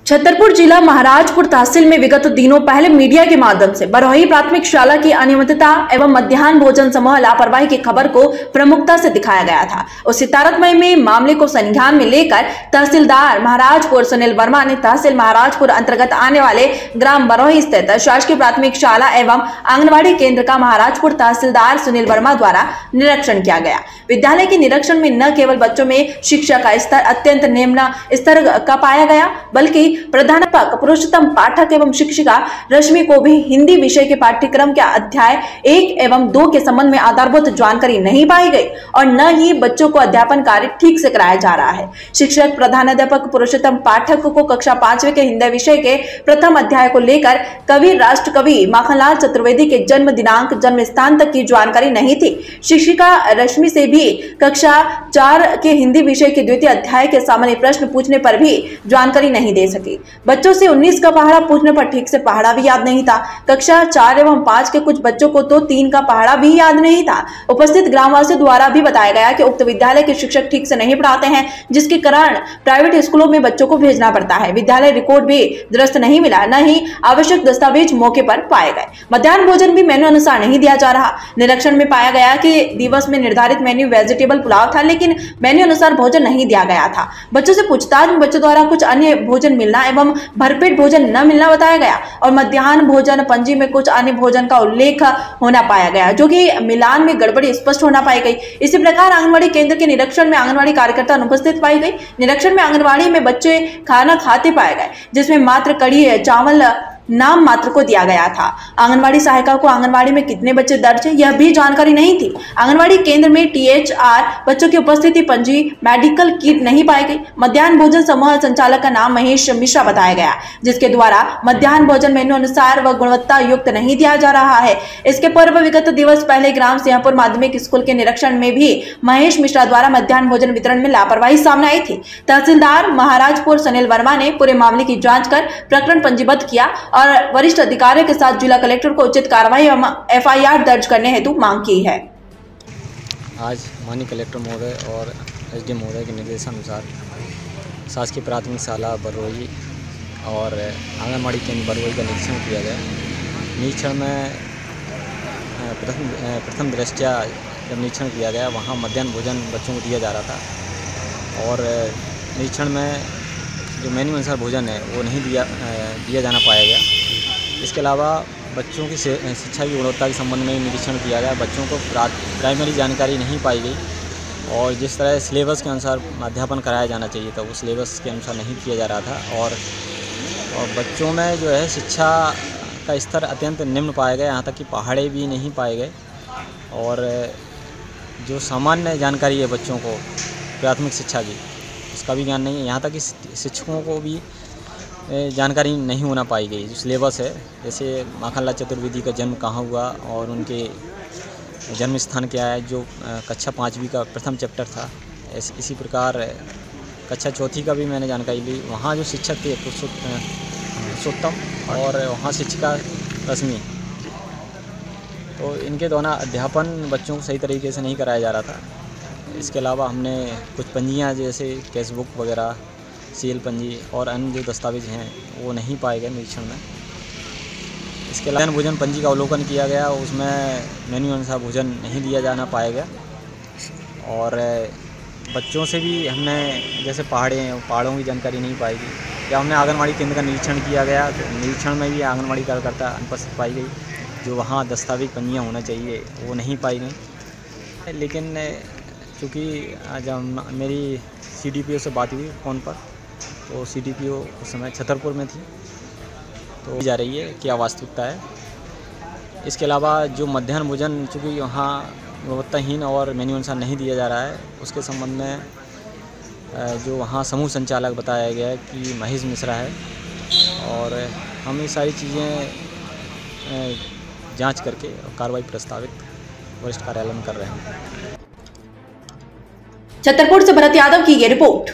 छतरपुर जिला महाराजपुर तहसील में विगत दिनों पहले मीडिया के माध्यम से बरौही प्राथमिक शाला की अनियमितता एवं मध्याह्न भोजन समूह लापरवाही की खबर को प्रमुखता से दिखाया गया था। उसी तारतम्य में मामले को संज्ञान में लेकर तहसीलदार महाराजपुर सुनील वर्मा ने तहसील महाराजपुर अंतर्गत आने वाले ग्राम बरौही स्थित शासकीय प्राथमिक शाला एवं आंगनबाड़ी केंद्र का महाराजपुर तहसीलदार सुनील वर्मा द्वारा निरीक्षण किया गया। विद्यालय के निरीक्षण में न केवल बच्चों में शिक्षा का स्तर अत्यंत निम्न स्तर का पाया गया, बल्कि प्रधानाध्यापक पुरुषोत्तम पाठक एवं शिक्षिका रश्मि को भी हिंदी विषय के पाठ्यक्रम के अध्याय 1 एवं 2 के संबंध में आधारभूत जानकारी नहीं पाई गई और न ही बच्चों को अध्यापन कार्य ठीक से कराया जा रहा है। शिक्षक प्रधानाध्यापक पुरुषोत्तम पाठक को कक्षा 5वीं के हिंदी विषय के प्रथम अध्याय को लेकर कवि राष्ट्र कवि माखनलाल चतुर्वेदी के जन्म दिनांक जन्म स्थान तक की जानकारी नहीं थी। शिक्षिका रश्मि से भी कक्षा 4 के हिंदी विषय के द्वितीय अध्याय के सामान्य प्रश्न पूछने पर भी जानकारी नहीं दे सकी। बच्चों से 19 का पहाड़ा पूछने पर ठीक से पहाड़ा भी याद नहीं था। कक्षा 4 एवं 5 के कुछ बच्चों को तो 3 का पहाड़ा भी याद नहीं था। उपस्थित ग्रामवासियों द्वारा भी बताया गया कि उक्त विद्यालय के शिक्षक ठीक से नहीं पढ़ाते हैं, जिसके कारण प्राइवेट स्कूलों में बच्चों को भेजना पड़ता है। विद्यालय रिकॉर्ड भी दुरुस्त नहीं मिला, न ही आवश्यक दस्तावेज मौके पर पाए गए। मध्याह्न भोजन भी मेन्यू अनुसार नहीं दिया जा रहा। निरीक्षण में पाया गया कि दिवस में निर्धारित मेन्यू वेजिटेबल पुलाव था, लेकिन मेन्यू अनुसार भोजन नहीं दिया गया था। बच्चों से पूछताछ में बच्चों द्वारा कुछ अन्य भोजन मिलना एवं भरपेट भोजन न मिलना बताया गया और मध्याह्न भोजन पंजी में कुछ अन्य भोजन का उल्लेख होना पाया गया, जो कि मिलान में गड़बड़ी स्पष्ट होना पाई गई। इसी प्रकार आंगनबाड़ी केंद्र के निरीक्षण में आंगनबाड़ी कार्यकर्ता अनुपस्थित पाई गई। निरीक्षण में आंगनबाड़ी में बच्चे खाना खाते पाए गए, जिसमें मात्र कड़ी चावल नाम मात्र को दिया गया था। आंगनबाड़ी सहायिका को आंगनबाड़ी में कितने बच्चे दर्ज है यह भी जानकारी नहीं थी। आंगनबाड़ी केंद्र में THR बच्चों की उपस्थिति पंजी मेडिकल किट नहीं पाई गई। मध्याह्न भोजन समूह संचालक का नाम महेश मिश्रा बताया गया, जिसके द्वारा मध्याह्न भोजन मेन्यू अनुसार व गुणवत्ता युक्त नहीं दिया जा रहा है। इसके पूर्व विगत दिवस पहले ग्राम सिंहपुर माध्यमिक स्कूल के निरीक्षण में भी महेश मिश्रा द्वारा मध्याह्न भोजन वितरण में लापरवाही सामने आई थी। तहसीलदार महाराजपुर सुनील वर्मा ने पूरे मामले की जांच कर प्रकरण पंजीबद्ध किया और वरिष्ठ अधिकारियों के साथ जिला कलेक्टर को उचित कार्रवाई FIR दर्ज करने हेतु मांग की है। आज माननीय कलेक्टर महोदय और SDM महोदय के निर्देशानुसार शासकीय प्राथमिक शाला बरौही और आंगनबाड़ी केंद्र बरौही का निरीक्षण किया गया। निरीक्षण में प्रथम दृष्टया जब निरीक्षण किया गया वहाँ मध्याह्न भोजन बच्चों को दिया जा रहा था और निरीक्षण में जो मेन्यू अनुसार भोजन है वो नहीं दिया जाना पाया गया। इसके अलावा बच्चों की शिक्षा की गुणवत्ता के संबंध में निरीक्षण किया गया। बच्चों को प्राइमरी जानकारी नहीं पाई गई और जिस तरह सिलेबस के अनुसार अध्यापन कराया जाना चाहिए था वो सिलेबस के अनुसार नहीं किया जा रहा था और बच्चों में जो है शिक्षा का स्तर अत्यंत निम्न पाया गया, यहाँ तक कि पहाड़े भी नहीं पाए गए और जो सामान्य जानकारी है बच्चों को प्राथमिक शिक्षा की उसका भी ज्ञान नहीं है। यहाँ तक कि शिक्षकों को भी जानकारी नहीं होना पाई गई। जो सिलेबस है, जैसे माखनलाल चतुर्वेदी का जन्म कहाँ हुआ और उनके जन्म स्थान क्या है, जो कक्षा 5वीं का प्रथम चैप्टर था, इसी प्रकार कक्षा 4थी का भी मैंने जानकारी ली। वहाँ जो शिक्षक थे पुरुषोत्तम और वहाँ शिक्षिका रश्मि, तो इनके द्वारा अध्यापन बच्चों को सही तरीके से नहीं कराया जा रहा था। इसके अलावा हमने कुछ पंजियाँ जैसे केसबुक वगैरह, CL पंजी और अन्य जो दस्तावेज हैं वो नहीं पाए गए निरीक्षण में। इसके अलावा भोजन पंजी का अवलोकन किया गया, उसमें मेन्यू अनुसार भोजन नहीं दिया जाना पाया गया और बच्चों से भी हमने जैसे पहाड़ों की जानकारी नहीं पाई गई। जब हमने आंगनबाड़ी केंद्र का निरीक्षण किया गया तो निरीक्षण में भी आंगनबाड़ी कार्यकर्ता अनुपस्थित पाई गई। जो वहाँ दस्तावेज पंजियाँ होना चाहिए वो नहीं पाई गई। लेकिन चूँकि जब मेरी CDPO से बात हुई फ़ोन पर, तो CDPO उस समय छतरपुर में थी, तो जा रही है क्या वास्तविकता है। इसके अलावा जो मध्याह्न भोजन चूँकि वहाँ गुणवत्ताहीन और मेन्यू अनुसार नहीं दिया जा रहा है, उसके संबंध में जो वहाँ समूह संचालक बताया गया है कि महेश मिश्रा है और हम ये सारी चीज़ें जांच करके कार्रवाई प्रस्तावित वरिष्ठ कार्यालय में कर रहे हैं। छतरपुर से भरत यादव की ये रिपोर्ट।